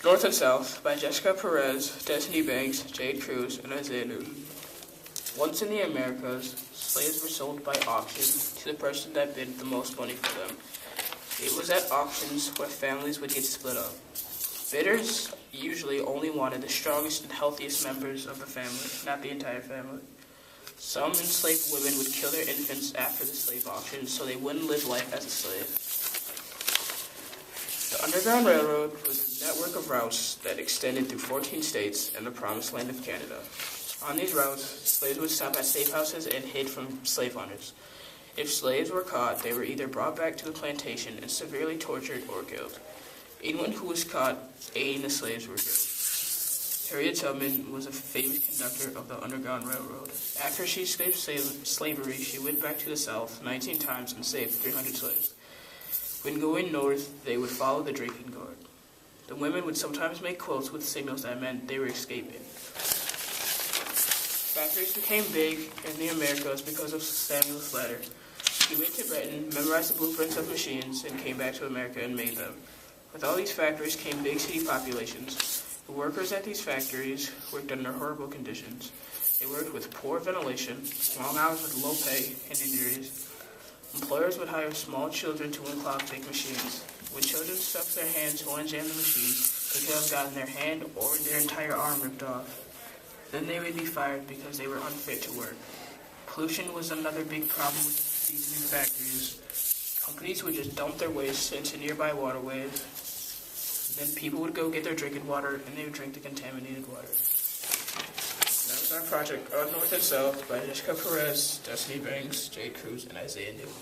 North and South by Jessica Perez, Destiny Banks, Jade Cruz, and Isaiah Newton. Once in the Americas, slaves were sold by auction to the person that bid the most money for them. It was at auctions where families would get split up. Bidders usually only wanted the strongest and healthiest members of the family, not the entire family. Some enslaved women would kill their infants after the slave auction so they wouldn't live life as a slave. The Underground Railroad was a network of routes that extended through 14 states and the Promised Land of Canada. On these routes, slaves would stop at safe houses and hid from slave hunters. If slaves were caught, they were either brought back to the plantation and severely tortured or killed. Anyone who was caught aiding the slaves were killed. Harriet Tubman was a famous conductor of the Underground Railroad. After she escaped slavery, she went back to the South 19 times and saved 300 slaves. When going north, they would follow the drinking gourd. The women would sometimes make quotes with signals that meant they were escaping. Factories became big in the Americas because of Samuel Slater. He went to Britain, memorized the blueprints of machines, and came back to America and made them. With all these factories came big city populations. The workers at these factories worked under horrible conditions. They worked with poor ventilation, long hours with low pay, and injuries. Employers would hire small children to unclog big machines. When children stuck their hands to unjam the machine, they could have gotten their hand or their entire arm ripped off. Then they would be fired because they were unfit to work. Pollution was another big problem with these new factories. Companies would just dump their waste into nearby waterways. Then people would go get their drinking water, and they would drink the contaminated water. That was our project on North and South by Jessica Perez, Destiny Banks, Jade Cruz, and Isaiah Newton.